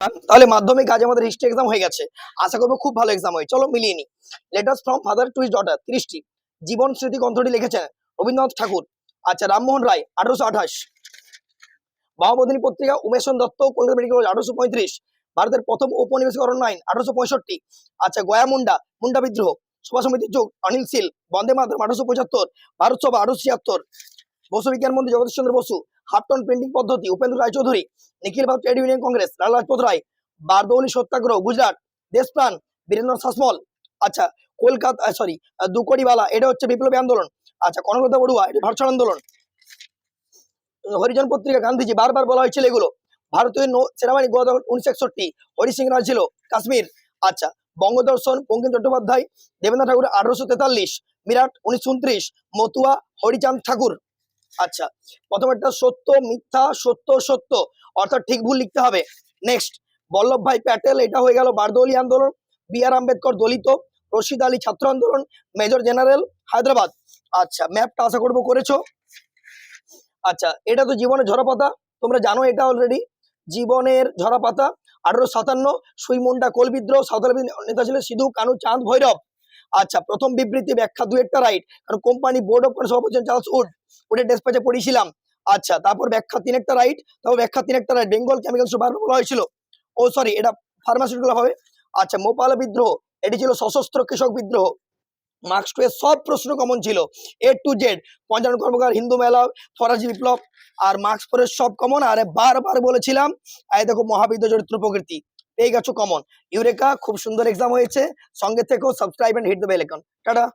তাহলে মাধ্যমিক আজ আমাদের হিস্ট্রি এক্সাম হয়ে গেছে, আশা করবো খুব ভালো এক্সাম হয়। চলো মিলিয়ে নি। Letters from father to his daughter 30টি। জীবন স্মৃতি গ্রন্থটি লিখেছেন রবীন্দ্রনাথ ঠাকুর। আচ্ছা, রামমোহন রায় 1828। মহাবোধিনী পত্রিকা উমেশন দত্ত, কলকাতা মেডিকেল কলেজ 1835। ভারতের প্রথম ঔপনিবেশিকরণ আইন 1865। আচ্ছা, গয়া মুন্ডা, মুন্ডা বিদ্রোহ, সভা সমিতির যুগ অনিল শীল, বন্দে মাতরম 1875। ভারত সভা 1876। বসু বিজ্ঞান মন্ত্রী জগদীশ চন্দ্র বসু। হাফটন প্রিন্টিং পদ্ধতি উপেন্দ্র রায়চৌধুরী। নিখিল ভারত ট্রেড ইউনিয়ন কংগ্রেস লালা লাজপত রায়। বারদৌলি সত্যাগ্রহ গুজরাট দেশপ্রাণ বীরেন্দ্র শাসমল। আচ্ছা, কলকাতা সরি দুকড়িওয়ালা এটা হচ্ছে বিপ্লবী আন্দোলন। আচ্ছা, কনকলতা বড়ুয়া এটা ভারত ছাড় আন্দোলন। হরিজন পত্রিকা গান্ধীজি বারবার বলা হয়েছিল এগুলো। ভারতীয় সেনাবাহিনী গত 1961। হরি সিং রায় ছিল কাশ্মীর। আচ্ছা, বঙ্গদর্শন বঙ্কিম চট্টোপাধ্যায়। দেবেন্দ্র ঠাকুর 1843। মিরাট 1929। মতুয়া হরিচাঁদ ঠাকুর। আচ্ছা, প্রথম একটা সত্য মিথ্যা সত্য সত্য, অর্থাৎ ঠিক ভুল লিখতে হবে। নেক্সট, বল্লভভাই প্যাটেল এটা হয়ে গেল বারদৌলি আন্দোলন। বি আর আম্বেদকর দলিত। রশিদ আলী ছাত্র আন্দোলন। Major general Hyderabad. আচ্ছা, ম্যাপটা আশা করবো করেছো। আচ্ছা, এটা তো জীবনের ঝরাপাতা, তোমরা জানো এটা অলরেডি। জীবনের ঝরাপাতা 1857। সুইমুন্ডা কোল বিদ্রোহ, সাঁওতাল নেতা ছিলেন সিধু কানু চাঁদ ভৈরব। আচ্ছা, প্রথম বিবৃতি ব্যাখ্যা দু একটা রাইট, কারণ কোম্পানি বোর্ড অফ সভাপতি চার্লস উড, ওটা ডেসপ্যাচে পড়িয়েছিলাম। আচ্ছা, তারপর ব্যাখ্যা তিন একটা রাইট, তারপর ব্যাখ্যা তিন একটা রাইট। বেঙ্গল কেমিক্যালস বারবার বলা হয়েছিল, ও সরি এটা ফার্মাসিউটিক্যাল হবে। আচ্ছা, মোপাল বিদ্রোহ এটি ছিল সশস্ত্র কৃষক বিদ্রোহ। মার্কস টু এর সব প্রশ্ন কমন ছিল, এ টু জেড। পঞ্চানন কর্মকার, হিন্দু মেলা, ফরাজি বিপ্লব, আর মার্কস পরের সব কমন। আর বারবার বলেছিলাম এই দেখো মহাবিদ্য চরিত্র প্রকৃতি, পেয়ে গেছো কমন। ইউরেকা, খুব সুন্দর এক্সাম হয়েছে। সঙ্গে থেকেও subscribe and hit the bell icon. Tata.